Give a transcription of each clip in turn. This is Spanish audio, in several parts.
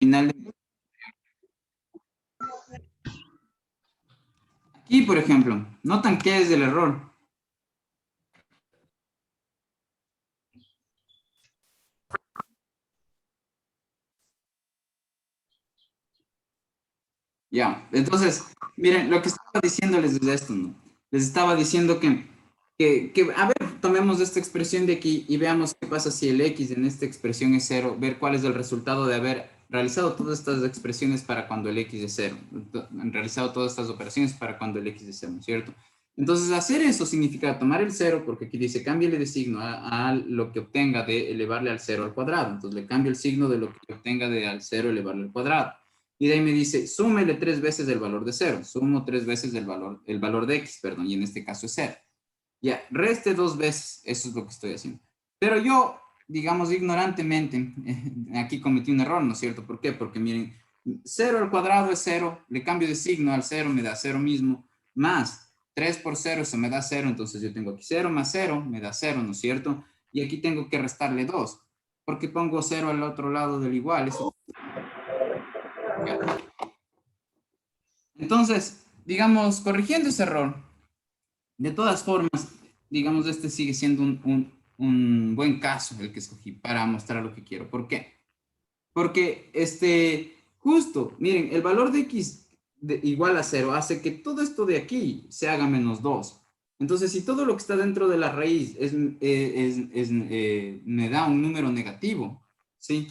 final de... Aquí, por ejemplo, notan qué es el error. Ya, entonces, miren, lo que estaba diciéndoles es esto, ¿no? Les estaba diciendo a ver, tomemos esta expresión de aquí y veamos qué pasa si el x en esta expresión es cero, ver cuál es el resultado de haber realizado todas estas expresiones para cuando el x es cero, realizado todas estas operaciones para cuando el x es cero, ¿no es cierto? Entonces, hacer eso significa tomar el cero, porque aquí dice, cámbiale de signo a lo que obtenga de elevarle al cero al cuadrado. Entonces, le cambio el signo de lo que obtenga de al cero elevarle al cuadrado. Y de ahí me dice, súmele 3 veces el valor de 0. Sumo 3 veces el valor de x, perdón, y en este caso es 0. Ya, reste 2 veces, eso es lo que estoy haciendo. Pero yo, digamos, ignorantemente, aquí cometí un error, ¿no es cierto? ¿Por qué? Porque miren, 0 al cuadrado es 0, le cambio de signo al 0, me da 0 mismo, más 3 por 0, eso me da 0, entonces yo tengo aquí 0 más 0, me da 0, ¿no es cierto? Y aquí tengo que restarle 2, porque pongo 0 al otro lado del igual, eso... Entonces, digamos, corrigiendo ese error, de todas formas, digamos, este sigue siendo un buen caso el que escogí para mostrar lo que quiero. ¿Por qué? Porque, justo, miren, el valor de x igual a 0 hace que todo esto de aquí se haga menos 2. Entonces, si todo lo que está dentro de la raíz me da un número negativo, ¿sí?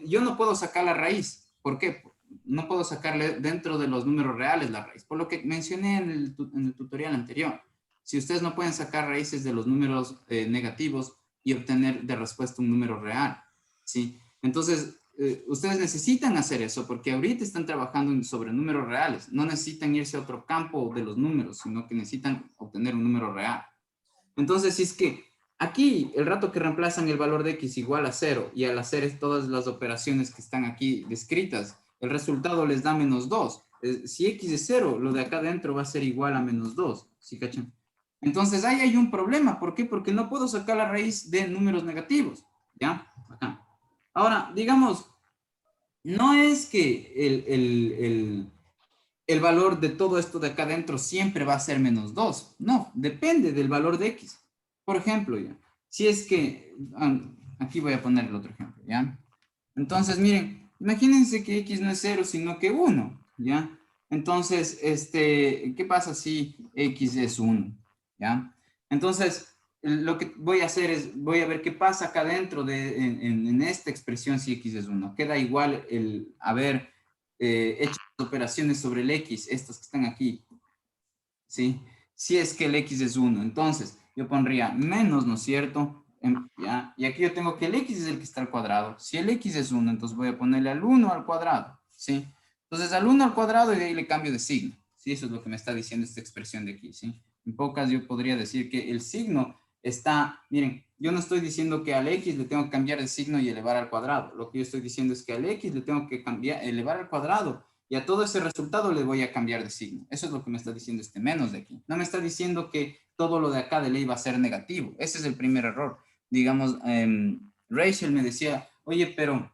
Yo no puedo sacar la raíz. ¿Por qué? No puedo sacarle dentro de los números reales la raíz, por lo que mencioné en el tutorial anterior. Si ustedes no pueden sacar raíces de los números negativos y obtener de respuesta un número real, ¿sí? Entonces, ustedes necesitan hacer eso porque ahorita están trabajando sobre números reales. No necesitan irse a otro campo de los números, sino que necesitan obtener un número real. Entonces, si es que aquí, el rato que reemplazan el valor de x igual a 0 y al hacer todas las operaciones que están aquí descritas, el resultado les da menos 2. Si x es 0, lo de acá adentro va a ser igual a menos 2. ¿Sí cachan? Entonces, ahí hay un problema. ¿Por qué? Porque no puedo sacar la raíz de números negativos. ¿Ya? Acá. Ahora, digamos, no es que el valor de todo esto de acá adentro siempre va a ser menos 2. No, depende del valor de x. Por ejemplo, ya, si es que, aquí voy a poner el otro ejemplo, ¿ya? Entonces, miren, imagínense que x no es 0, sino que 1, ¿ya? Entonces, ¿qué pasa si x es 1? ¿Ya? Entonces, lo que voy a hacer es, voy a ver qué pasa acá dentro en esta expresión si x es 1. Queda igual el haber hecho operaciones sobre el x, estas que están aquí, ¿sí? Si es que el x es 1. Entonces, yo pondría menos, ¿no es cierto? ¿Ya? Y aquí yo tengo que el x es el que está al cuadrado. Si el x es 1, entonces voy a ponerle al 1 al cuadrado, ¿sí? Entonces, al 1 al cuadrado y de ahí le cambio de signo, ¿sí? Eso es lo que me está diciendo esta expresión de aquí, ¿sí? En pocas yo podría decir que el signo está, miren, yo no estoy diciendo que al x le tengo que cambiar de signo y elevar al cuadrado. Lo que yo estoy diciendo es que al x le tengo que cambiar, elevar al cuadrado y a todo ese resultado le voy a cambiar de signo. Eso es lo que me está diciendo este menos de aquí. No me está diciendo que todo lo de acá de ley va a ser negativo. Ese es el primer error. Digamos, Rachel me decía, oye, pero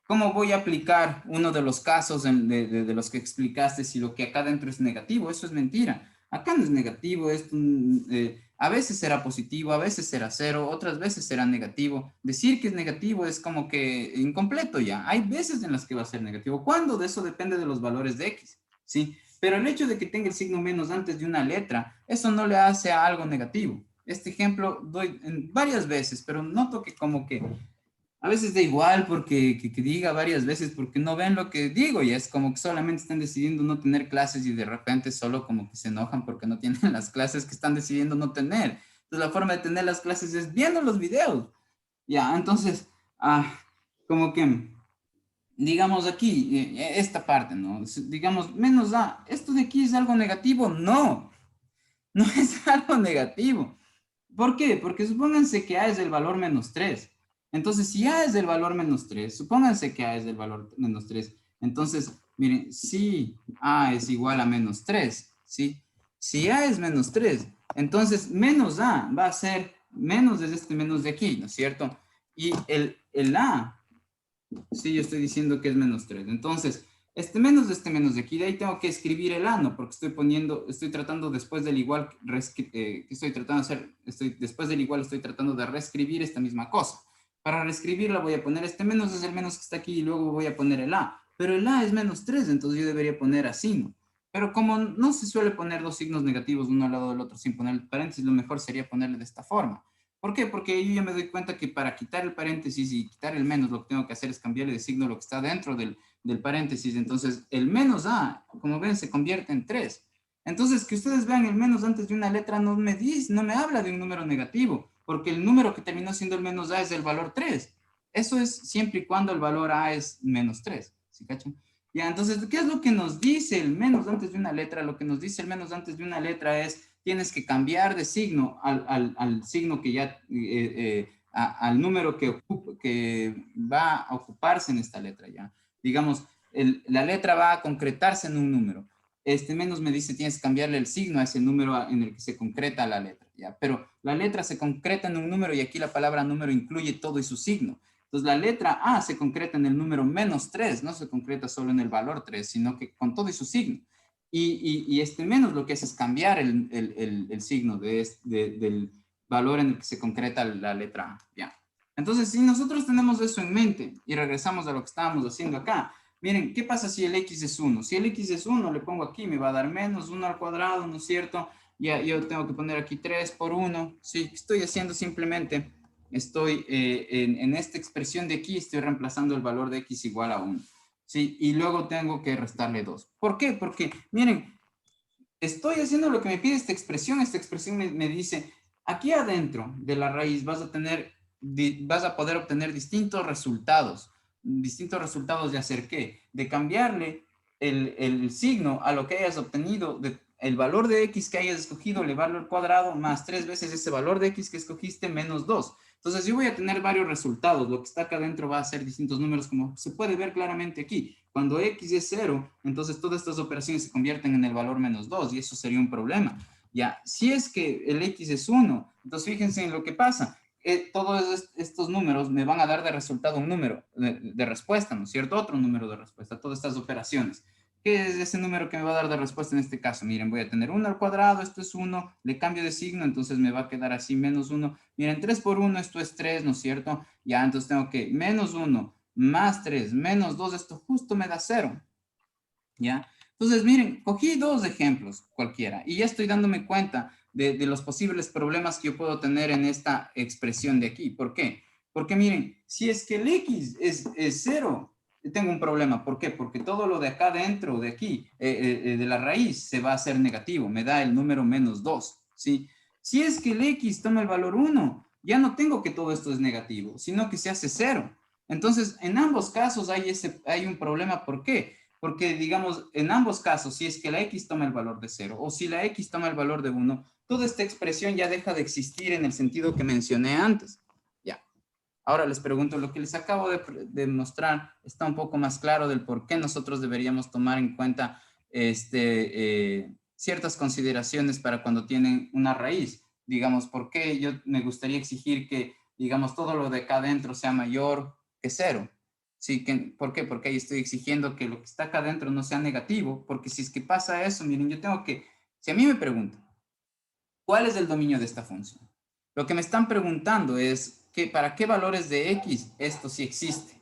¿cómo voy a aplicar uno de los casos de los que explicaste si lo que acá dentro es negativo? Eso es mentira. Acá no es negativo, a veces será positivo, a veces será cero, otras veces será negativo. Decir que es negativo es como que incompleto ya. Hay veces en las que va a ser negativo. ¿Cuándo? De eso depende de los valores de x, ¿sí? Pero el hecho de que tenga el signo menos antes de una letra, eso no le hace a algo negativo. Este ejemplo doy varias veces, pero noto que como que a veces da igual porque que diga varias veces porque no ven lo que digo y es como que solamente están decidiendo no tener clases y de repente solo como que se enojan porque no tienen las clases que están decidiendo no tener. Entonces la forma de tener las clases es viendo los videos. Ya, entonces, como que, digamos aquí, esta parte, ¿no? Digamos, menos A, ¿esto de aquí es algo negativo? No, no es algo negativo. ¿Por qué? Porque supónganse que A es el valor menos 3. Entonces, si A es el valor menos 3, supónganse que A es el valor menos 3. Entonces, miren, si A es igual a menos 3, ¿sí? Si A es menos 3, entonces menos A va a ser menos de este menos de aquí, ¿no es cierto? Y el A, sí, yo estoy diciendo que es menos 3. Entonces, este menos de aquí, de ahí tengo que escribir el A, ¿no? Porque estoy tratando después del igual, que estoy tratando de hacer, después del igual estoy tratando de reescribir esta misma cosa. Para reescribirla voy a poner este menos, es el menos que está aquí, y luego voy a poner el A. Pero el A es menos 3, entonces yo debería poner así, ¿no? Pero como no se suele poner dos signos negativos uno al lado del otro sin poner el paréntesis, lo mejor sería ponerle de esta forma. ¿Por qué? Porque yo ya me doy cuenta que para quitar el paréntesis y quitar el menos, lo que tengo que hacer es cambiarle de signo lo que está dentro del paréntesis. Entonces, el menos A, como ven, se convierte en 3. Entonces, que ustedes vean el menos antes de una letra no me habla de un número negativo, porque el número que terminó siendo el menos A es el valor 3. Eso es siempre y cuando el valor A es menos 3. ¿Sí cachan? Ya, entonces, ¿qué es lo que nos dice el menos antes de una letra? Lo que nos dice el menos antes de una letra es tienes que cambiar de signo al signo que ya, al número que va a ocuparse en esta letra ya. Digamos, la letra va a concretarse en un número. Este menos me dice tienes que cambiarle el signo a ese número en el que se concreta la letra, ¿ya? Pero la letra se concreta en un número y aquí la palabra número incluye todo y su signo. Entonces la letra A se concreta en el número menos 3, no se concreta solo en el valor 3, sino que con todo y su signo. Y este menos lo que hace es cambiar el signo del valor en el que se concreta la letra A. ¿Ya? Entonces, si nosotros tenemos eso en mente y regresamos a lo que estábamos haciendo acá, miren, ¿qué pasa si el x es 1? Si el x es 1, le pongo aquí, me va a dar menos 1 al cuadrado, ¿no es cierto? Ya, yo tengo que poner aquí 3 por 1. Sí, estoy haciendo simplemente, estoy en esta expresión de aquí, estoy reemplazando el valor de x igual a 1. ¿Sí? Y luego tengo que restarle 2. ¿Por qué? Porque, miren, estoy haciendo lo que me pide esta expresión me dice, aquí adentro de la raíz vas a poder obtener distintos resultados de hacer qué, de cambiarle el signo a lo que hayas obtenido, el valor de x que hayas escogido, elevarlo al cuadrado, más 3 veces ese valor de x que escogiste, menos 2. Entonces yo voy a tener varios resultados. Lo que está acá adentro va a ser distintos números, como se puede ver claramente aquí. Cuando x es 0, entonces todas estas operaciones se convierten en el valor menos 2 y eso sería un problema. Ya, si es que el x es 1, entonces fíjense en lo que pasa. Todos estos números me van a dar de resultado un número de respuesta, ¿no es cierto? Otro número de respuesta, todas estas operaciones. ¿Qué es ese número que me va a dar de respuesta en este caso? Miren, voy a tener 1 al cuadrado, esto es 1, le cambio de signo, entonces me va a quedar así, menos 1. Miren, 3 por 1, esto es 3, ¿no es cierto? Ya, entonces tengo que menos 1 más 3 menos 2, esto justo me da 0. ¿Ya? Entonces, miren, cogí dos ejemplos cualquiera y ya estoy dándome cuenta de los posibles problemas que yo puedo tener en esta expresión de aquí. ¿Por qué? Porque miren, si es que el x es 0, tengo un problema. ¿Por qué? Porque todo lo de acá dentro, de aquí, de la raíz, se va a hacer negativo. Me da el número menos 2, ¿sí? Si es que el x toma el valor 1, ya no tengo que todo esto es negativo, sino que se hace 0. Entonces, en ambos casos hay un problema. ¿Por qué? Porque, digamos, en ambos casos, si es que la x toma el valor de 0 o si la x toma el valor de 1, toda esta expresión ya deja de existir en el sentido que mencioné antes. Ya. Ahora les pregunto, lo que les acabo de mostrar está un poco más claro del por qué nosotros deberíamos tomar en cuenta ciertas consideraciones para cuando tienen una raíz. Digamos, ¿por qué yo me gustaría exigir que, digamos, todo lo de acá adentro sea mayor que 0? Sí, ¿por qué? Porque ahí estoy exigiendo que lo que está acá adentro no sea negativo, porque si es que pasa eso, miren, yo tengo que, si a mí me preguntan, ¿cuál es el dominio de esta función? Lo que me están preguntando es que para qué valores de x esto sí existe.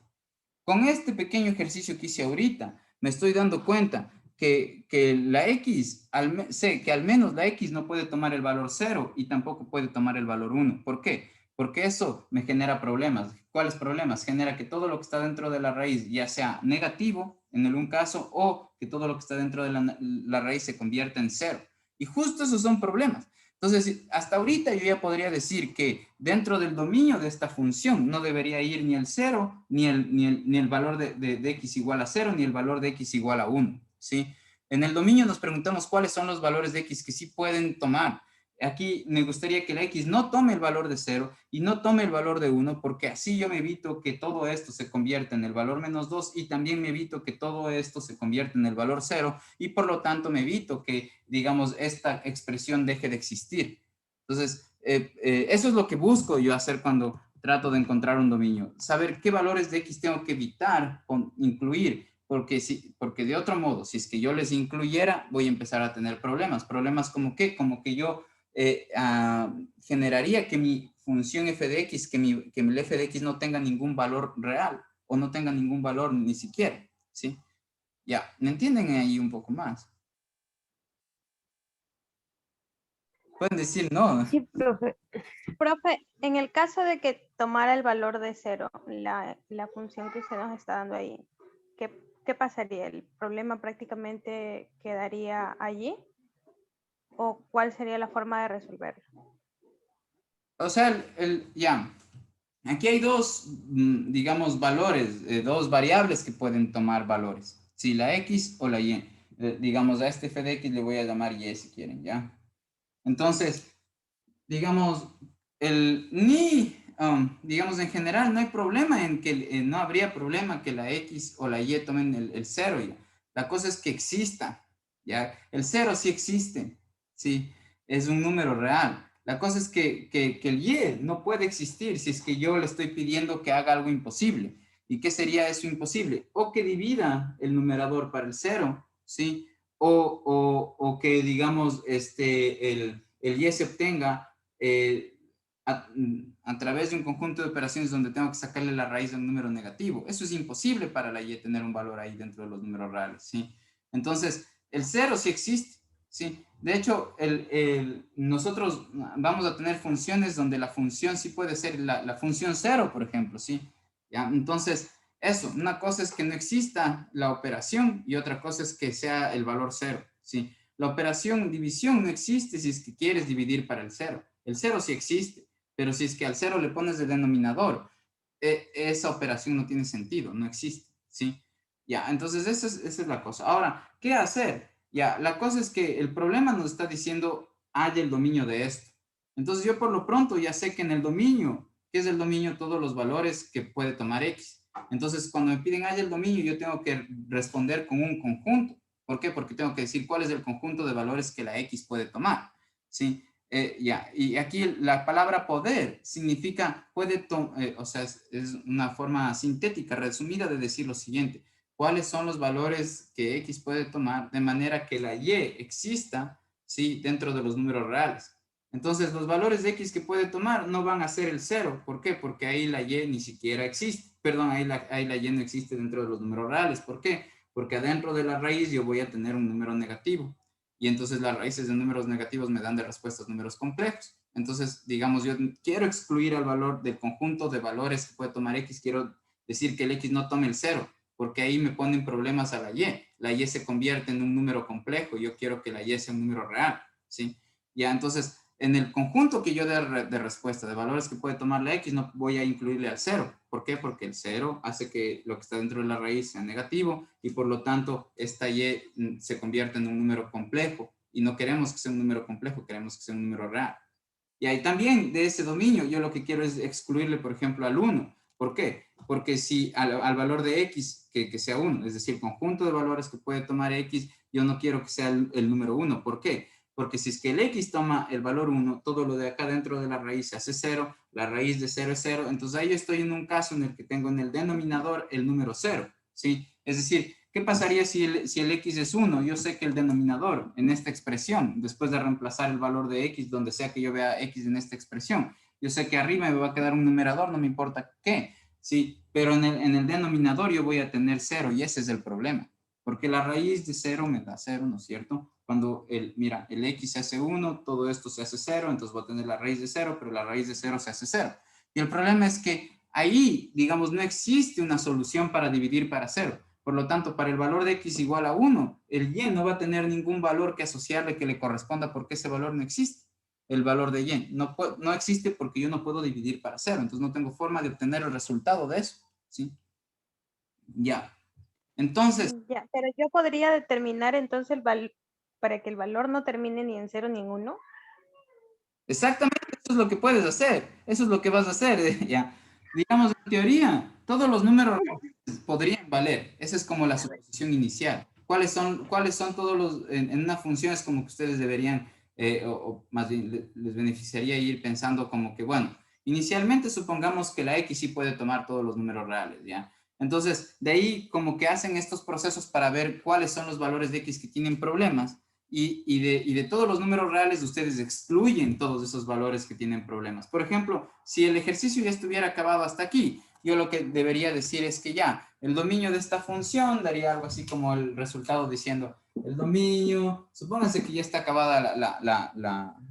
Con este pequeño ejercicio que hice ahorita, me estoy dando cuenta que la x, sé que al menos la x no puede tomar el valor 0 y tampoco puede tomar el valor 1. ¿Por qué? Porque eso me genera problemas. ¿Cuáles problemas? Genera que todo lo que está dentro de la raíz ya sea negativo en el un caso o que todo lo que está dentro de la raíz se convierta en 0. Y justo esos son problemas. Entonces, hasta ahorita yo ya podría decir que dentro del dominio de esta función no debería ir ni el 0, ni el valor de x igual a 0, ni el valor de x igual a 1, ¿sí? En el dominio nos preguntamos cuáles son los valores de x que sí pueden tomar. Aquí me gustaría que la x no tome el valor de 0 y no tome el valor de 1, porque así yo me evito que todo esto se convierta en el valor menos 2 y también me evito que todo esto se convierta en el valor 0 y por lo tanto me evito que, digamos, esta expresión deje de existir. Entonces, eso es lo que busco yo hacer trato de encontrar un dominio. Saber qué valores de X tengo que evitar incluir, porque de otro modo, si es que yo les incluyera, voy a empezar a tener problemas. Problemas como qué, como que yo generaría que mi función f de x, que el f de x no tenga ningún valor real o no tenga ningún valor ni siquiera, ¿sí? Ya, ¿me entienden ahí un poco más? Pueden decir no. Sí, profe. Profe, en el caso de que tomara el valor de cero, la función que usted nos está dando ahí, ¿qué pasaría? ¿El problema prácticamente quedaría allí? ¿O cuál sería la forma de resolverlo? O sea, ya, aquí hay dos, digamos, valores, dos variables que pueden tomar valores. Si la X o la Y. Digamos, a este f de X le voy a llamar Y si quieren, ¿ya? Entonces, digamos, digamos, en general no hay problema en que, no habría problema que la X o la Y tomen el cero, ¿ya? La cosa es que exista, ¿ya? El cero sí existe, ¿sí? Es un número real. La cosa es que el Y no puede existir si es que yo le estoy pidiendo que haga algo imposible. ¿Y qué sería eso imposible? O que divida el numerador para el cero, ¿sí? O que, digamos, el Y se obtenga eh, a través de un conjunto de operaciones donde tengo que sacarle la raíz de un número negativo. Eso es imposible para la Y tener un valor ahí dentro de los números reales, ¿sí? Entonces, el cero sí existe, ¿sí? De hecho, nosotros vamos a tener funciones donde la función sí puede ser la función cero, por ejemplo, ¿sí? ¿Ya? Entonces, eso, una cosa es que no exista la operación y otra cosa es que sea el valor cero, ¿sí? La operación división no existe si es que quieres dividir para el cero. El cero sí existe, pero si es que al cero le pones el denominador, esa operación no tiene sentido, no existe, ¿sí? Ya, entonces esa es la cosa. Ahora, ¿qué hacer? Ya, la cosa es que el problema nos está diciendo, hay el dominio de esto. Entonces yo por lo pronto ya sé que en el dominio, ¿qué es el dominio? Todos los valores que puede tomar X. Entonces cuando me piden hay el dominio, yo tengo que responder con un conjunto. ¿Por qué? Porque tengo que decir cuál es el conjunto de valores que la X puede tomar, ¿sí? Ya, y aquí la palabra poder significa, o sea, es una forma sintética, resumida de decir lo siguiente. ¿Cuáles son los valores que X puede tomar de manera que la Y exista, ¿sí? Dentro de los números reales? Entonces, los valores de X que puede tomar no van a ser el cero. ¿Por qué? Porque ahí la Y ni siquiera existe. Perdón, ahí la Y no existe dentro de los números reales. ¿Por qué? Porque adentro de la raíz yo voy a tener un número negativo. Y entonces las raíces de números negativos me dan de respuestas números complejos. Entonces, digamos, yo quiero excluir al valor del conjunto de valores que puede tomar X. Quiero decir que el X no tome el cero, porque ahí me ponen problemas a la Y. La Y se convierte en un número complejo. Yo quiero que la Y sea un número real, ¿sí? Ya, entonces, en el conjunto que yo de respuesta de valores que puede tomar la X, no voy a incluirle al cero. ¿Por qué? Porque el cero hace que lo que está dentro de la raíz sea negativo y por lo tanto esta Y se convierte en un número complejo y no queremos que sea un número complejo, queremos que sea un número real. Y ahí también de ese dominio yo lo que quiero es excluirle, por ejemplo, al 1. ¿Por qué? Porque si al valor de X, que sea 1, es decir, conjunto de valores que puede tomar X, yo no quiero que sea el número 1. ¿Por qué? Porque si es que el X toma el valor 1, todo lo de acá dentro de la raíz se hace 0, la raíz de 0 es 0, entonces ahí yo estoy en un caso en el que tengo en el denominador el número 0, ¿sí? Es decir, ¿qué pasaría si el X es 1? Yo sé que el denominador en esta expresión, después de reemplazar el valor de X, donde sea que yo vea X en esta expresión, yo sé que arriba me va a quedar un numerador, no me importa qué, ¿sí? Pero en el denominador yo voy a tener 0 y ese es el problema, porque la raíz de 0 me da 0, ¿no es cierto? Cuando mira, el X se hace 1, todo esto se hace 0, entonces voy a tener la raíz de 0, pero la raíz de 0 se hace 0. Y el problema es que ahí, digamos, no existe una solución para dividir para 0. Por lo tanto, para el valor de X igual a 1, el Y no va a tener ningún valor que asociarle que le corresponda porque ese valor no existe. El valor de Y no existe porque yo no puedo dividir para 0. Entonces no tengo forma de obtener el resultado de eso, ¿sí? Ya. Entonces, Ya, pero yo podría determinar entonces el valor para que el valor no termine ni en 0 ni en 1. exactamente, eso es lo que puedes hacer, eso es lo que vas a hacer, ya. Digamos, en teoría, todos los números podrían valer, esa es como la suposición inicial. ¿Cuáles son todos los, en una función es como que ustedes deberían, o más bien les beneficiaría ir pensando como que, bueno, Inicialmente supongamos que la X sí puede tomar todos los números reales, ¿ya? Entonces, de ahí como que hacen estos procesos para ver cuáles son los valores de X que tienen problemas y de todos los números reales ustedes excluyen todos esos valores que tienen problemas. Por ejemplo, si el ejercicio ya estuviera acabado hasta aquí, yo lo que debería decir es que ya, el dominio de esta función daría algo así como el resultado diciendo, el dominio, supónganse que ya está acabada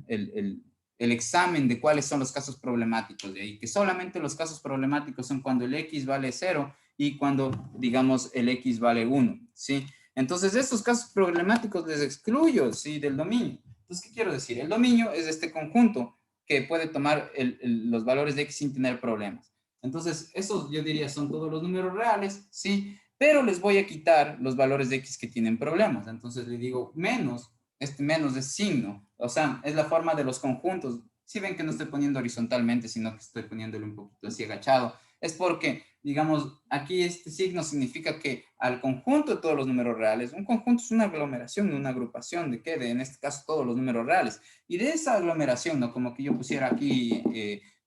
el examen de cuáles son los casos problemáticos de ahí, que solamente los casos problemáticos son cuando el X vale 0 y cuando, digamos, el X vale 1, ¿sí? Entonces, estos casos problemáticos les excluyo, ¿sí? Del dominio. Entonces, ¿qué quiero decir? El dominio es este conjunto que puede tomar los valores de X sin tener problemas. Entonces, esos yo diría son todos los números reales, ¿sí? Pero les voy a quitar los valores de X que tienen problemas. Entonces, le digo menos, este menos es signo, o sea, es la forma de los conjuntos. Si ven que no estoy poniendo horizontalmente, sino que estoy poniéndole un poquito así agachado, es porque, digamos, aquí este signo significa que al conjunto de todos los números reales, un conjunto es una aglomeración, una agrupación de qué, de en este caso todos los números reales, y de esa aglomeración, ¿no? Como que yo pusiera aquí,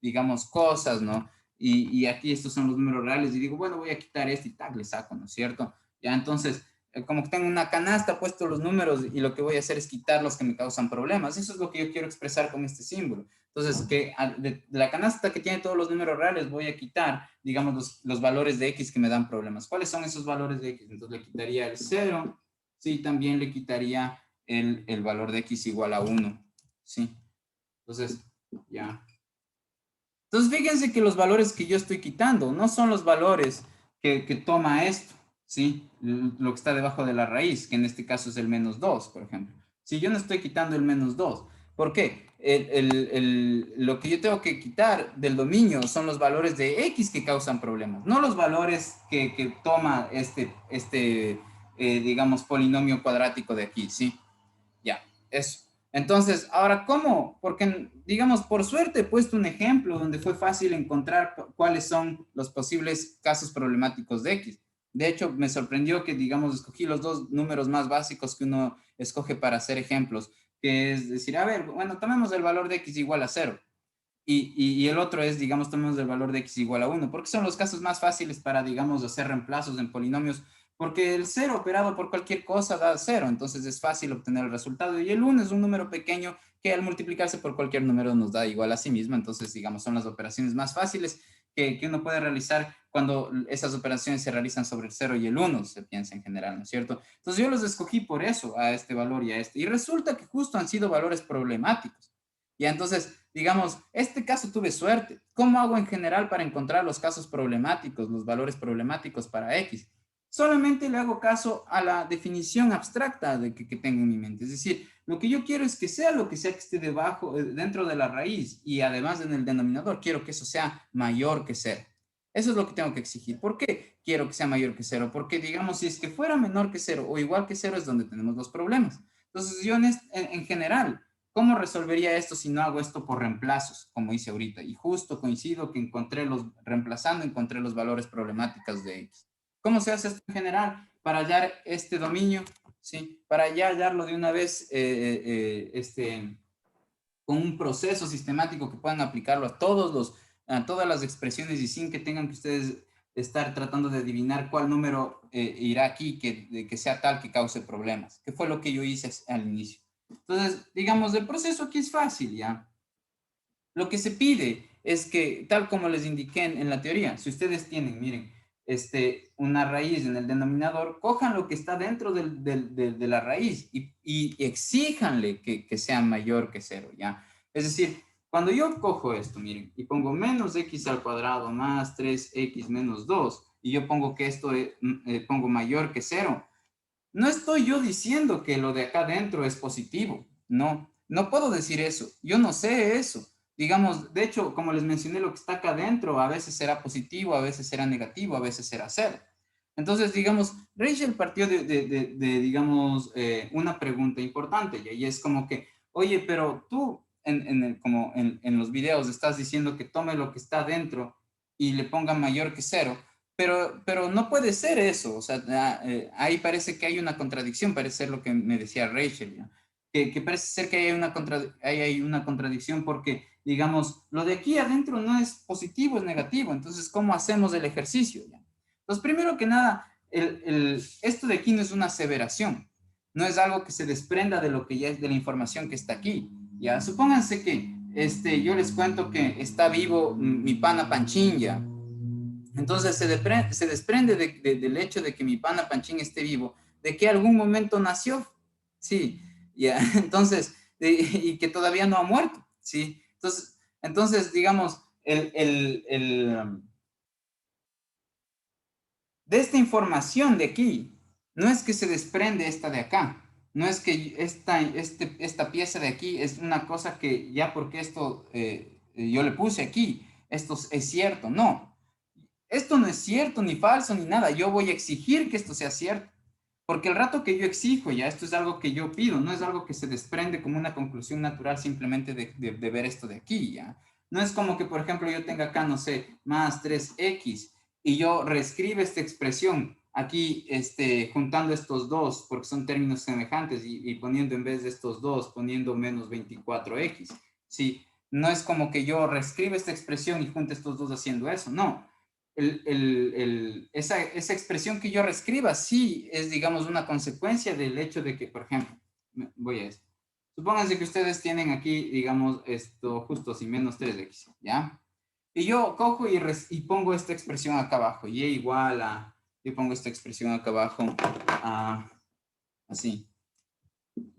digamos, cosas, ¿no? Y aquí estos son los números reales, y digo, bueno, voy a quitar este y tag, le saco, ¿no es cierto? Ya, entonces, como que tengo una canasta, puesto los números, y lo que voy a hacer es quitar los que me causan problemas. Eso es lo que yo quiero expresar con este símbolo. Entonces, que de la canasta que tiene todos los números reales, voy a quitar, digamos, los valores de X que me dan problemas. ¿Cuáles son esos valores de X? Entonces, le quitaría el 0, sí, también le quitaría el valor de X igual a 1, sí. Entonces, ya. Entonces, fíjense que los valores que yo estoy quitando no son los valores que toma esto, ¿sí? Lo que está debajo de la raíz, que en este caso es el menos 2, por ejemplo. Si yo no estoy quitando el menos 2, ¿por qué? Lo que yo tengo que quitar del dominio son los valores de X que causan problemas, no los valores que toma digamos, polinomio cuadrático de aquí, ¿sí? Ya, eso. Entonces, ahora, ¿cómo? Porque, digamos, por suerte he puesto un ejemplo donde fue fácil encontrar cuáles son los posibles casos problemáticos de X. De hecho, me sorprendió que, digamos, escogí los dos números más básicos que uno escoge para hacer ejemplos, que es decir, a ver, bueno, tomemos el valor de X igual a 0. Y el otro es, digamos, tomemos el valor de X igual a 1, porque son los casos más fáciles para, digamos, hacer reemplazos en polinomios, porque el 0 operado por cualquier cosa da 0, entonces es fácil obtener el resultado. Y el 1 es un número pequeño que al multiplicarse por cualquier número nos da igual a sí mismo, entonces, digamos, son las operaciones más fáciles que uno puede realizar cuando esas operaciones se realizan sobre el 0 y el 1, se piensa en general, ¿no es cierto? Entonces yo los escogí por eso, a este valor y a este, y resulta que justo han sido valores problemáticos. Y entonces, digamos, este caso tuve suerte. ¿Cómo hago en general para encontrar los casos problemáticos, los valores problemáticos para X? Solamente le hago caso a la definición abstracta que tengo en mi mente. Es decir, lo que yo quiero es que sea lo que sea que esté debajo, dentro de la raíz y además en el denominador, quiero que eso sea mayor que 0. Eso es lo que tengo que exigir. ¿Por qué quiero que sea mayor que 0? Porque, digamos, si es que fuera menor que 0 o igual que 0 es donde tenemos los problemas. Entonces, yo en general, ¿cómo resolvería esto si no hago esto por reemplazos, como hice ahorita? Y justo coincido que encontré los valores problemáticos de X. ¿Cómo se hace esto en general? Para hallar este dominio, ¿sí? Para ya hallarlo de una vez, con un proceso sistemático que puedan aplicarlo a todas las expresiones y sin que tengan que ustedes estar tratando de adivinar cuál número irá aquí que sea tal que cause problemas, que fue lo que yo hice al inicio. Entonces, digamos, el proceso aquí es fácil, ¿ya? Lo que se pide es que, tal como les indiqué en la teoría, si ustedes tienen, miren, una raíz en el denominador, cojan lo que está dentro de la raíz y exíjanle que sea mayor que 0, ¿ya? Es decir, cuando yo cojo esto, miren, y pongo menos x al cuadrado más 3x menos 2, y yo pongo que esto pongo mayor que 0, no estoy yo diciendo que lo de acá adentro es positivo. No, no puedo decir eso. Yo no sé eso. Digamos, de hecho, como les mencioné, lo que está acá adentro a veces será positivo, a veces será negativo, a veces será 0. Entonces, digamos, Rachel partió digamos, una pregunta importante y es como que, oye, pero tú como en los videos estás diciendo que tome lo que está adentro y le ponga mayor que 0. Pero no puede ser eso, o sea, ahí parece que hay una contradicción, parece ser lo que me decía Rachel, ¿ya? Que parece ser que hay una contradicción porque digamos, lo de aquí adentro no es positivo, es negativo. Entonces, ¿cómo hacemos el ejercicio? ¿Ya? Entonces, primero que nada, esto de aquí no es una aseveración. No es algo que se desprenda de lo que ya es de la información que está aquí. Ya, supónganse que yo les cuento que está vivo mi pana Panchín, ya. Entonces se desprende del hecho de que mi pana Panchín esté vivo, de que algún momento nació, sí, ya, entonces, y que todavía no ha muerto, sí. Entonces digamos, de esta información de aquí, no es que se desprende esta de acá, no es que esta pieza de aquí es una cosa que ya porque esto yo le puse aquí, esto es cierto, no. Esto no es cierto, ni falso, ni nada. Yo voy a exigir que esto sea cierto. Porque el rato que yo exijo, ya esto es algo que yo pido, no es algo que se desprende como una conclusión natural simplemente de ver esto de aquí, ya. No es como que, por ejemplo, yo tenga acá, no sé, más 3x y yo reescribo esta expresión aquí, juntando estos dos, porque son términos semejantes y poniendo en vez de estos dos, poniendo menos 24x. Sí, no es como que yo reescribo esta expresión y junte estos dos haciendo eso, no esa expresión que yo reescriba sí es, digamos, una consecuencia del hecho de que, por ejemplo, voy a esto. Supónganse que ustedes tienen aquí, digamos, esto justo así, menos 3x, ¿ya? Y yo cojo y pongo esta expresión acá abajo, y igual a, yo pongo esta expresión acá abajo, así.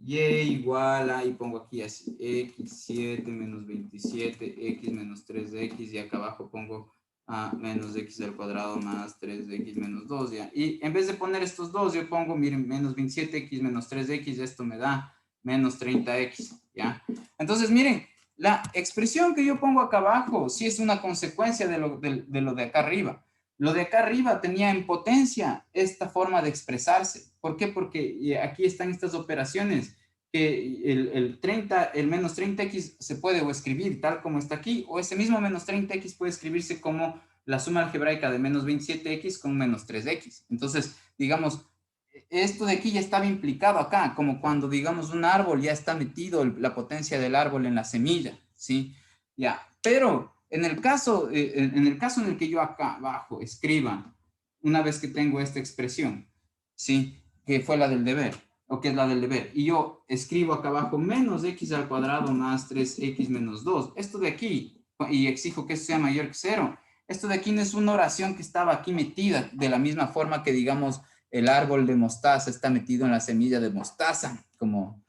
Y igual a, y pongo aquí así, x7 menos 27, x menos 3x, y acá abajo pongo a menos x al cuadrado más 3x menos 2, ¿ya? Y en vez de poner estos dos, yo pongo, miren, menos 27x menos 3x, esto me da menos 30x, ¿ya? Entonces, miren, la expresión que yo pongo acá abajo sí es una consecuencia de lo de acá arriba. Lo de acá arriba tenía en potencia esta forma de expresarse. ¿Por qué? Porque aquí están estas operaciones que el menos 30x se puede o escribir tal como está aquí, o ese mismo menos 30x puede escribirse como la suma algebraica de menos 27x con menos 3x. Entonces, digamos, esto de aquí ya estaba implicado acá, como cuando, digamos, un árbol ya está metido la potencia del árbol en la semilla, ¿sí? Ya, pero en el caso en el que yo acá abajo escriba, una vez que tengo esta expresión, ¿sí? Que fue la del deber, o que es la del deber, y yo escribo acá abajo menos x al cuadrado más 3x menos 2, esto de aquí, y exijo que esto sea mayor que 0, esto de aquí no es una oración que estaba aquí metida de la misma forma que, digamos, el árbol de mostaza está metido en la semilla de mostaza, como,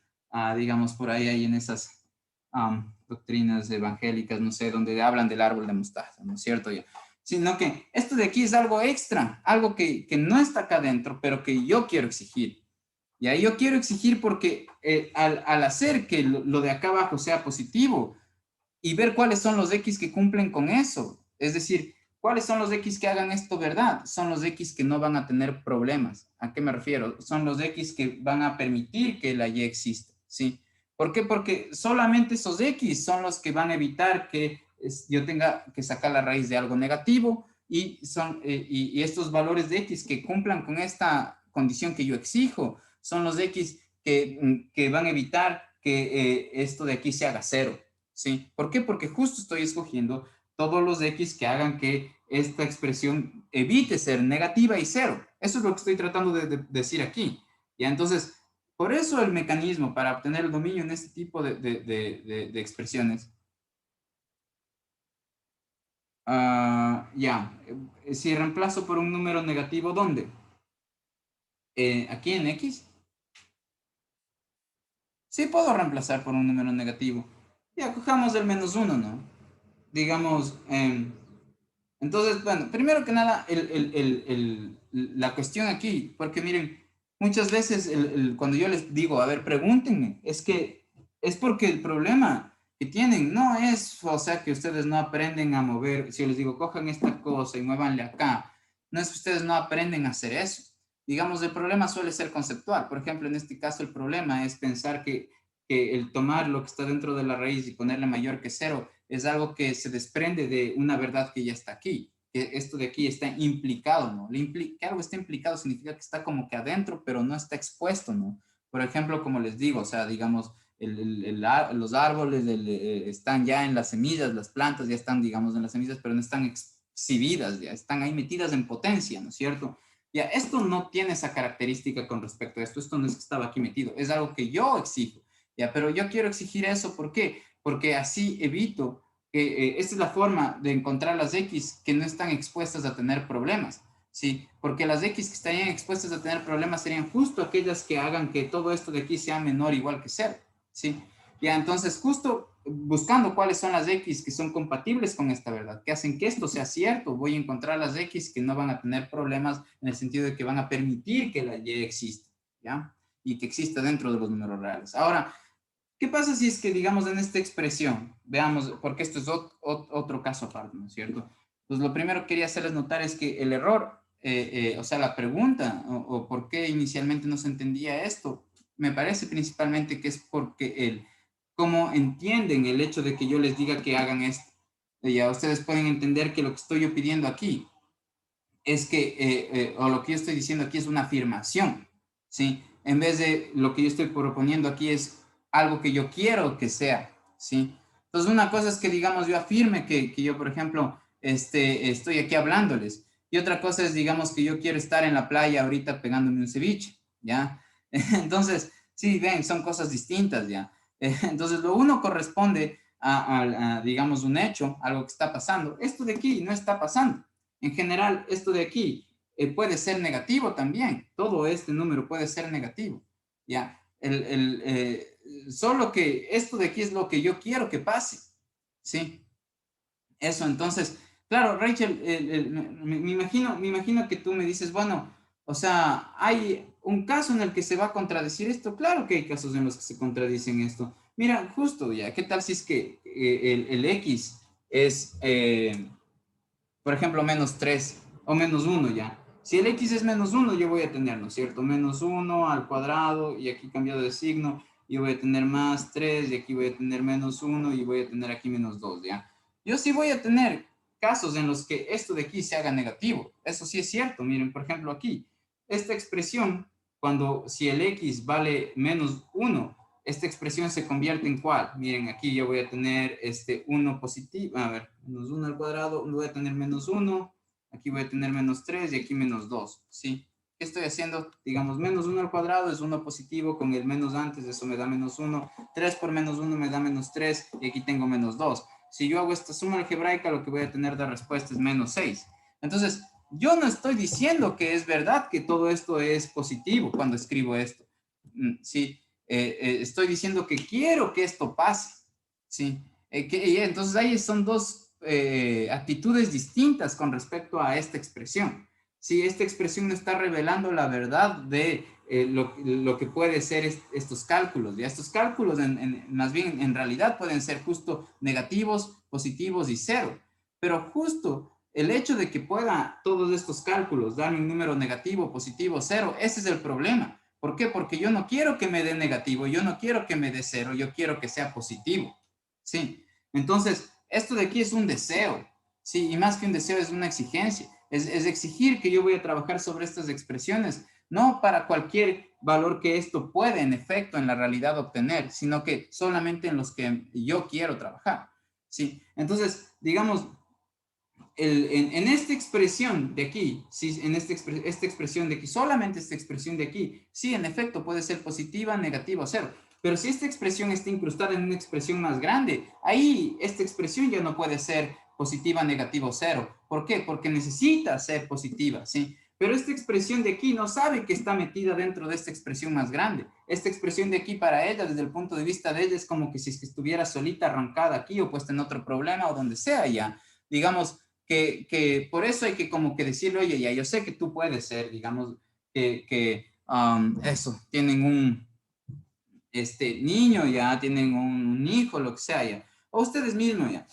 digamos, por ahí hay en esas doctrinas evangélicas, no sé, donde hablan del árbol de mostaza, ¿no es cierto? Sino que esto de aquí es algo extra, algo que no está acá adentro, pero que yo quiero exigir. Y ahí yo quiero exigir porque al hacer que lo de acá abajo sea positivo y ver cuáles son los X que cumplen con eso, es decir, cuáles son los X que hagan esto verdad, son los X que no van a tener problemas. ¿A qué me refiero? Son los X que van a permitir que la Y exista, ¿sí? ¿Por qué? Porque solamente esos X son los que van a evitar que yo tenga que sacar la raíz de algo negativo y estos valores de X que cumplan con esta condición que yo exijo son los X que van a evitar que esto de aquí se haga cero, ¿sí? ¿Por qué? Porque justo estoy escogiendo todos los X que hagan que esta expresión evite ser negativa y cero. Eso es lo que estoy tratando de decir aquí. ¿Ya? Entonces, por eso el mecanismo para obtener el dominio en este tipo de expresiones. Ya, si reemplazo por un número negativo, ¿dónde? Aquí en X. Sí puedo reemplazar por un número negativo. Ya, cojamos el menos uno, ¿no? Digamos, entonces, bueno, primero que nada, la cuestión aquí, porque miren, muchas veces cuando yo les digo, a ver, pregúntenme, es que es porque el problema que tienen no es, o sea, que ustedes no aprenden a mover, si yo les digo, cojan esta cosa y muévanle acá, no es que ustedes no aprenden a hacer eso. Digamos, el problema suele ser conceptual. Por ejemplo, en este caso, el problema es pensar que el tomar lo que está dentro de la raíz y ponerle mayor que cero es algo que se desprende de una verdad que ya está aquí, que esto de aquí está implicado, ¿no? Que algo está implicado significa que está como que adentro, pero no está expuesto, ¿no? Por ejemplo, como les digo, o sea, digamos, los árboles están ya en las semillas, las plantas ya están, digamos, en las semillas, pero no están exhibidas, ya están ahí metidas en potencia, ¿no es cierto? Ya, esto no tiene esa característica con respecto a esto no es que estaba aquí metido, es algo que yo exijo, ya, pero yo quiero exigir eso, ¿por qué? Porque así evito que esta es la forma de encontrar las X que no están expuestas a tener problemas, ¿sí? Porque las X que estarían expuestas a tener problemas serían justo aquellas que hagan que todo esto de aquí sea menor o igual que 0, ¿sí? Ya, entonces justo buscando cuáles son las X que son compatibles con esta verdad, que hacen que esto sea cierto, voy a encontrar las X que no van a tener problemas en el sentido de que van a permitir que la Y exista, ¿ya? Y que exista dentro de los números reales. Ahora, ¿qué pasa si es que, digamos, en esta expresión, veamos, porque esto es otro caso aparte, ¿no es cierto? Pues lo primero que quería hacerles notar es que el error, o sea, la pregunta, o por qué inicialmente no se entendía esto, me parece principalmente que es porque cómo entienden el hecho de que yo les diga que hagan esto. Ya ustedes pueden entender que lo que estoy yo pidiendo aquí es que, o lo que yo estoy diciendo aquí es una afirmación, ¿sí? En vez de lo que yo estoy proponiendo aquí es algo que yo quiero que sea, ¿sí? Entonces, una cosa es que, digamos, yo afirme que yo, por ejemplo, estoy aquí hablándoles. Y otra cosa es, digamos, que yo quiero estar en la playa ahorita pegándome un ceviche, ¿ya? Entonces, sí, ven, son cosas distintas, ¿ya? Entonces, lo uno corresponde digamos, un hecho, algo que está pasando. Esto de aquí no está pasando. En general, esto de aquí puede ser negativo también. Todo este número puede ser negativo. ¿Ya? Solo que esto de aquí es lo que yo quiero que pase. ¿Sí? Eso, entonces, claro, Rachel, me imagino que tú me dices, bueno, o sea, hay un caso en el que se va a contradecir esto. Claro que hay casos en los que se contradicen esto. Mira, justo ya, ¿qué tal si es que el X es por ejemplo, menos 3 o menos 1 ya. Si el x es menos 1, yo voy a tener, ¿no es cierto? Menos 1 al cuadrado y aquí cambiado de signo, yo voy a tener más 3 y aquí voy a tener menos 1 y voy a tener aquí menos 2, ¿ya? Yo sí voy a tener casos en los que esto de aquí se haga negativo. Eso sí es cierto. Miren, por ejemplo, aquí, esta expresión, si el x vale menos 1, esta expresión se convierte en ¿cuál? Miren, aquí yo voy a tener 1 positivo, a ver, menos 1 al cuadrado, voy a tener menos 1, aquí voy a tener menos 3 y aquí menos 2, ¿sí? ¿Qué estoy haciendo? Digamos, menos 1 al cuadrado es 1 positivo, con el menos antes, eso me da menos 1, 3 por menos 1 me da menos 3 y aquí tengo menos 2. Si yo hago esta suma algebraica, lo que voy a tener de respuesta es menos 6. Entonces, yo no estoy diciendo que es verdad que todo esto es positivo cuando escribo esto, ¿sí? Estoy diciendo que quiero que esto pase, ¿sí? Y entonces ahí son dos actitudes distintas con respecto a esta expresión. Sí, esta expresión no está revelando la verdad de lo que puede ser estos cálculos. ¿Ya? Estos cálculos más bien en realidad pueden ser justo negativos, positivos y cero. Pero justo el hecho de que pueda todos estos cálculos darme un número negativo, positivo, cero, ese es el problema. ¿Por qué? Porque yo no quiero que me dé negativo, yo no quiero que me dé cero, yo quiero que sea positivo. ¿Sí? Entonces, esto de aquí es un deseo, ¿sí? Y más que un deseo es una exigencia. Es exigir que yo voy a trabajar sobre estas expresiones, no para cualquier valor que esto puede en efecto en la realidad obtener, sino que solamente en los que yo quiero trabajar. ¿Sí? Entonces, digamos, en esta expresión de aquí, sí, en esta expresión de aquí, solamente esta expresión de aquí, sí, en efecto puede ser positiva, negativa o cero. Pero si esta expresión está incrustada en una expresión más grande, ahí esta expresión ya no puede ser positiva, negativa o cero. ¿Por qué? Porque necesita ser positiva, ¿sí? Pero esta expresión de aquí no sabe que está metida dentro de esta expresión más grande. Esta expresión de aquí para ella, desde el punto de vista de ella, es como que si es que estuviera solita arrancada aquí o puesta en otro problema o donde sea ya. Digamos, que por eso hay que como que decirle, oye, ya yo sé que tú puedes ser, digamos, eso, tienen un niño ya, tienen un hijo, lo que sea ya, o ustedes mismos ya,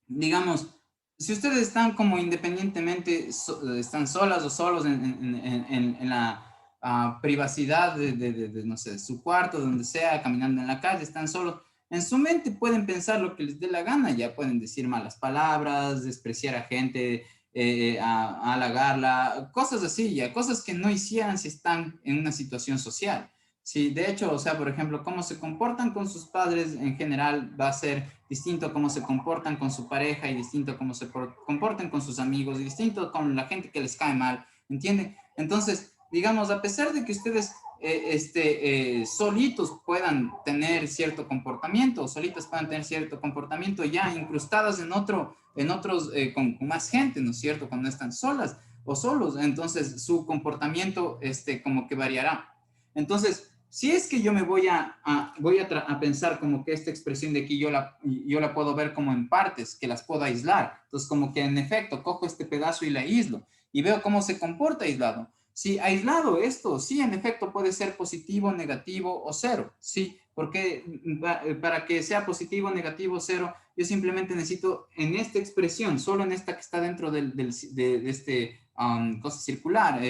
digamos, si ustedes están como independientemente, están solas o solos en la privacidad no sé, de su cuarto, donde sea, caminando en la calle, están solos, en su mente pueden pensar lo que les dé la gana, ya pueden decir malas palabras, despreciar a gente, halagarla, cosas así, ya, cosas que no hicieran si están en una situación social. Sí, de hecho, o sea, por ejemplo, cómo se comportan con sus padres en general va a ser distinto a cómo se comportan con su pareja y distinto a cómo se comportan con sus amigos y distinto con la gente que les cae mal, ¿entienden? Entonces, digamos, a pesar de que ustedes solitos puedan tener cierto comportamiento, o solitas puedan tener cierto comportamiento ya incrustadas en otros, con más gente, ¿no es cierto? Cuando están solas o solos, entonces su comportamiento, como que variará. Entonces, si es que yo me voy a pensar como que esta expresión de aquí yo la puedo ver como en partes, que las puedo aislar. Entonces, como que en efecto, cojo este pedazo y la aíslo y veo cómo se comporta aislado. Si aislado esto, sí, en efecto puede ser positivo, negativo o cero, sí, porque para que sea positivo, negativo, cero, yo simplemente necesito en esta expresión, solo en esta que está dentro de este cosa circular,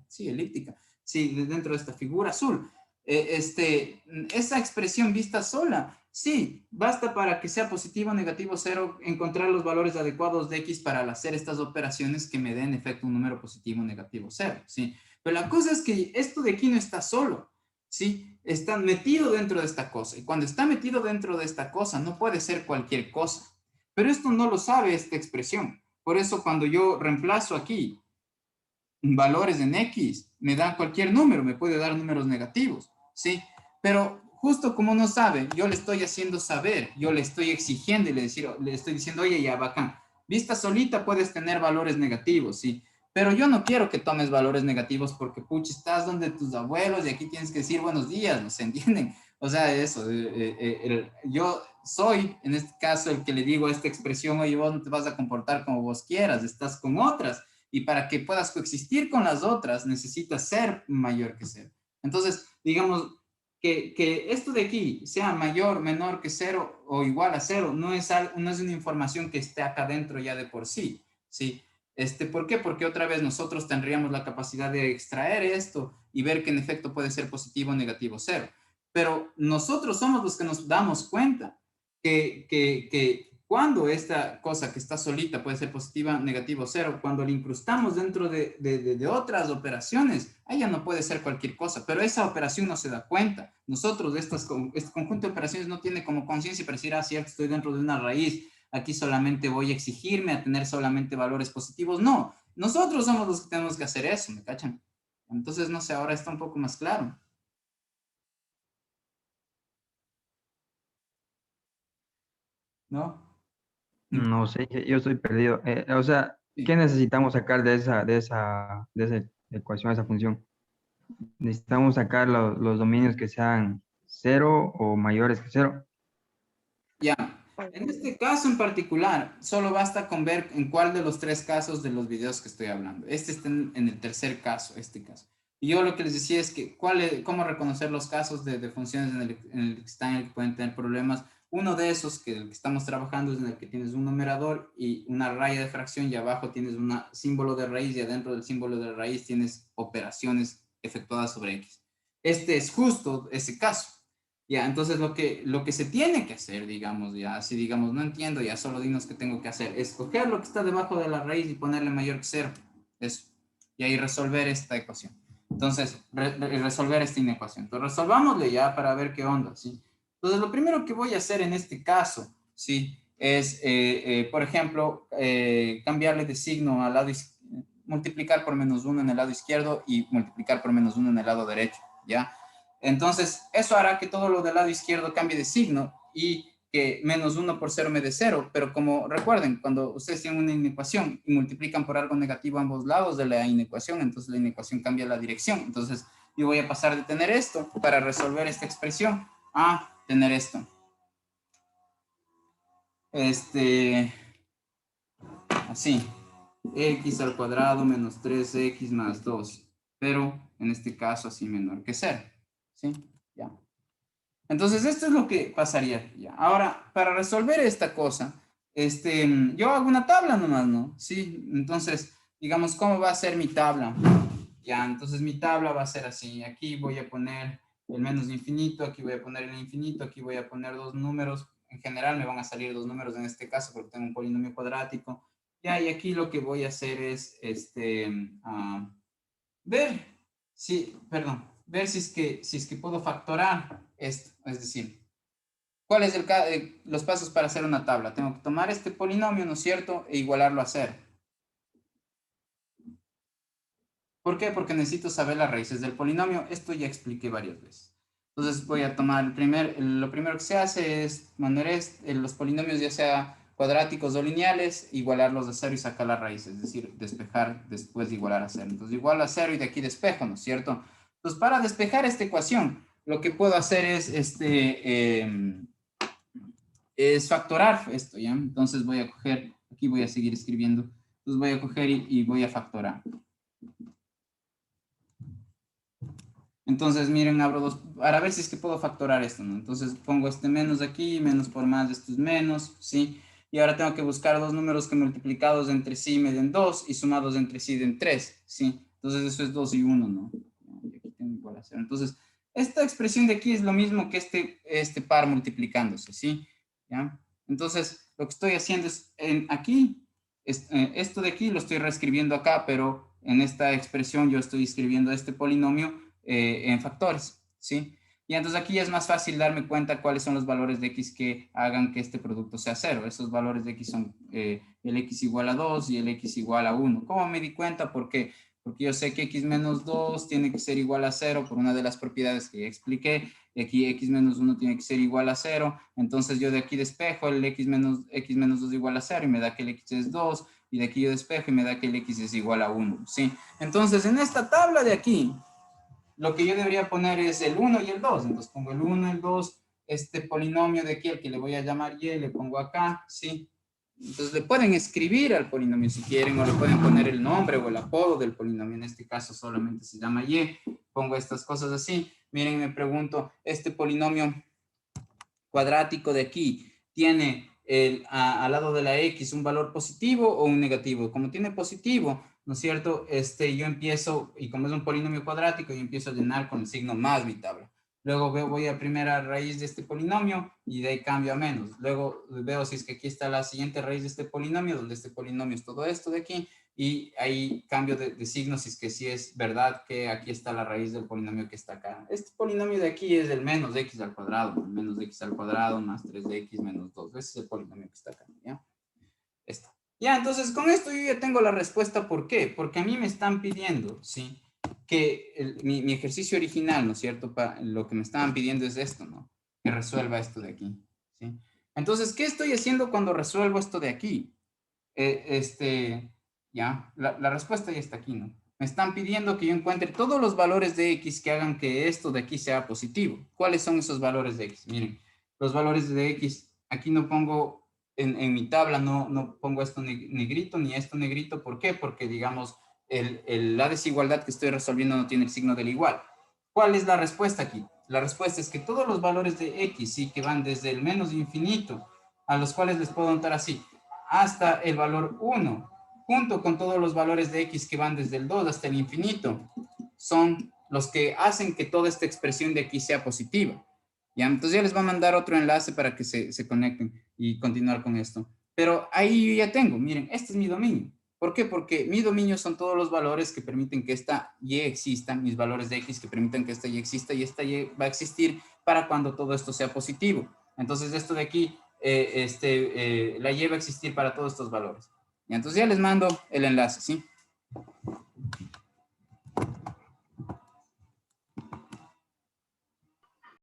sí, elíptica, sí, dentro de esta figura azul. Esa expresión vista sola, sí, basta para que sea positivo, negativo, cero, encontrar los valores adecuados de X para hacer estas operaciones que me den efecto un número positivo, negativo, cero, sí. Pero la cosa es que esto de aquí no está solo, sí, está metido dentro de esta cosa. Y cuando está metido dentro de esta cosa, no puede ser cualquier cosa. Pero esto no lo sabe esta expresión. Por eso cuando yo reemplazo aquí valores en X, me da cualquier número, me puede dar números negativos, ¿sí? Pero justo como no sabe, yo le estoy haciendo saber, yo le estoy exigiendo y le estoy diciendo, oye, ya, bacán, vista solita puedes tener valores negativos, ¿sí? Pero yo no quiero que tomes valores negativos porque, pucha, estás donde tus abuelos y aquí tienes que decir buenos días, ¿no se entienden? O sea, eso, yo soy, en este caso, el que le digo esta expresión, oye, vos no te vas a comportar como vos quieras, estás con otras, y para que puedas coexistir con las otras necesitas ser mayor que cero. Entonces, digamos que esto de aquí sea mayor, menor que cero o igual a cero, no es una información que esté acá dentro ya de por sí, ¿sí? ¿Por qué? Porque otra vez nosotros tendríamos la capacidad de extraer esto y ver que en efecto puede ser positivo, negativo, cero. Pero nosotros somos los que nos damos cuenta que cuando esta cosa que está solita puede ser positiva, negativo, cero, cuando la incrustamos dentro de otras operaciones, ahí ya no puede ser cualquier cosa, pero esa operación no se da cuenta. Nosotros, este conjunto de operaciones no tiene como conciencia para decir, ah, cierto, estoy dentro de una raíz, aquí solamente voy a exigirme a tener solamente valores positivos. No, nosotros somos los que tenemos que hacer eso, ¿me cachan? Entonces, no sé, ahora está un poco más claro, ¿no? No sé, yo estoy perdido. O sea, ¿qué Sí. necesitamos sacar de esa ecuación, esa función? Necesitamos sacar los dominios que sean cero o mayores que cero. Ya, Ok. en este caso en particular, solo basta con ver en cuál de los tres casos de los videos que estoy hablando. Este está en el tercer caso, este caso. Y yo lo que les decía es que cómo reconocer los casos de funciones en el que están, en el que pueden tener problemas. Uno de esos, que el que estamos trabajando, es en el que tienes un numerador y una raya de fracción y abajo tienes un símbolo de raíz y adentro del símbolo de raíz tienes operaciones efectuadas sobre X. Este es justo ese caso. Ya, entonces lo que se tiene que hacer, digamos, ya, si digamos, no entiendo, ya solo dinos qué tengo que hacer, es coger lo que está debajo de la raíz y ponerle mayor que cero, eso, y ahí resolver esta ecuación. Entonces, resolver esta inecuación. Entonces, resolvámosle ya para ver qué onda, ¿sí? Entonces, lo primero que voy a hacer en este caso, ¿sí? Es, por ejemplo, cambiarle de signo al lado multiplicar por menos uno en el lado izquierdo y multiplicar por menos uno en el lado derecho, ¿ya? Entonces, eso hará que todo lo del lado izquierdo cambie de signo y que menos uno por cero me dé cero. Pero como recuerden, cuando ustedes tienen una inecuación y multiplican por algo negativo a ambos lados de la inecuación, entonces la inecuación cambia la dirección. Entonces, yo voy a pasar de tener esto para resolver esta expresión a tener esto. Así. X al cuadrado menos 3x más 2. Pero en este caso así menor que cero. ¿Sí? Ya. Entonces, esto es lo que pasaría ya. Ahora, para resolver esta cosa, yo hago una tabla nomás, ¿no? Sí, entonces, digamos, ¿cómo va a ser mi tabla? Ya, entonces mi tabla va a ser así. Aquí voy a poner el menos infinito, aquí voy a poner el infinito, aquí voy a poner dos números. En general me van a salir dos números en este caso porque tengo un polinomio cuadrático. Ya, y aquí lo que voy a hacer es, ver, sí, perdón. ver si es que puedo factorar esto. Es decir, ¿cuáles los pasos para hacer una tabla? Tengo que tomar este polinomio, ¿no es cierto? E igualarlo a 0. ¿Por qué? Porque necesito saber las raíces del polinomio. Esto ya expliqué varias veces. Entonces voy a tomar lo primero que se hace es poner los polinomios, ya sea cuadráticos o lineales, igualarlos a 0 y sacar las raíces, es decir, despejar después de igualar a 0. Entonces igualo a 0 y de aquí despejo, ¿no es cierto? Entonces para despejar esta ecuación, lo que puedo hacer es factorar esto, ¿ya? Entonces voy a coger, aquí voy a seguir escribiendo, entonces voy a coger y voy a factorar. Entonces, miren, abro dos, para ver si es que puedo factorar esto, ¿no? Entonces pongo este menos aquí, menos por más, esto es menos, ¿sí? Y ahora tengo que buscar dos números que multiplicados entre sí me den 2 y sumados entre sí den 3, ¿sí? Entonces eso es 2 y 1, ¿no? Y aquí tengo igual a 0. Entonces, esta expresión de aquí es lo mismo que este par multiplicándose, ¿sí? ¿Ya? Entonces, lo que estoy haciendo es, aquí, esto de aquí lo estoy reescribiendo acá, pero en esta expresión yo estoy escribiendo este polinomio en factores, ¿sí? Y entonces aquí ya es más fácil darme cuenta cuáles son los valores de x que hagan que este producto sea 0. Esos valores de x son el x igual a 2 y el x igual a 1. ¿Cómo me di cuenta? Porque yo sé que x menos 2 tiene que ser igual a 0 por una de las propiedades que ya expliqué. Y aquí x menos 1 tiene que ser igual a 0. Entonces yo de aquí despejo el x menos 2 igual a 0 y me da que el x es 2. Y de aquí yo despejo y me da que el x es igual a 1, ¿sí? Entonces en esta tabla de aquí, lo que yo debería poner es el 1 y el 2. Entonces pongo el 1, el 2, este polinomio de aquí, el que le voy a llamar y, le pongo acá, ¿sí? Entonces le pueden escribir al polinomio si quieren, o le pueden poner el nombre o el apodo del polinomio. En este caso solamente se llama y. Pongo estas cosas así. Miren, me pregunto, este polinomio cuadrático de aquí tiene al lado de la x un valor positivo o un negativo. Como tiene positivo, ¿no es cierto? Yo empiezo, y como es un polinomio cuadrático, yo empiezo a llenar con el signo más mi tabla. Luego voy a primera raíz de este polinomio y de ahí cambio a menos. Luego veo si es que aquí está la siguiente raíz de este polinomio, donde este polinomio es todo esto de aquí, y ahí cambio de signo si es que sí es verdad que aquí está la raíz del polinomio que está acá. Este polinomio de aquí es el menos x al cuadrado, menos x al cuadrado más 3x menos 2. Ese es el polinomio que está acá, ¿ya? Esto. Ya, entonces con esto yo ya tengo la respuesta. ¿Por qué? Porque a mí me están pidiendo, ¿sí? Que mi ejercicio original, ¿no es cierto? Lo que me estaban pidiendo es esto, ¿no? Que resuelva esto de aquí, ¿sí? Entonces, ¿qué estoy haciendo cuando resuelvo esto de aquí? Ya, la respuesta ya está aquí, ¿no? Me están pidiendo que yo encuentre todos los valores de x que hagan que esto de aquí sea positivo. ¿Cuáles son esos valores de x? Miren, los valores de x, aquí no pongo, en mi tabla no pongo esto negrito ni esto negrito. ¿Por qué? Porque, digamos, la desigualdad que estoy resolviendo no tiene el signo del igual. ¿Cuál es la respuesta aquí? La respuesta es que todos los valores de x, sí, que van desde el menos infinito, a los cuales les puedo notar así, hasta el valor 1, junto con todos los valores de x que van desde el 2 hasta el infinito, son los que hacen que toda esta expresión de aquí sea positiva. ¿Ya? Entonces ya les voy a mandar otro enlace para que se conecten y continuar con esto. Pero ahí yo ya tengo, miren, este es mi dominio. ¿Por qué? Porque mi dominio son todos los valores que permiten que esta y exista, mis valores de x que permiten que esta y exista, y esta y va a existir para cuando todo esto sea positivo. Entonces esto de aquí la lleva a existir para todos estos valores. Y entonces ya les mando el enlace, ¿sí?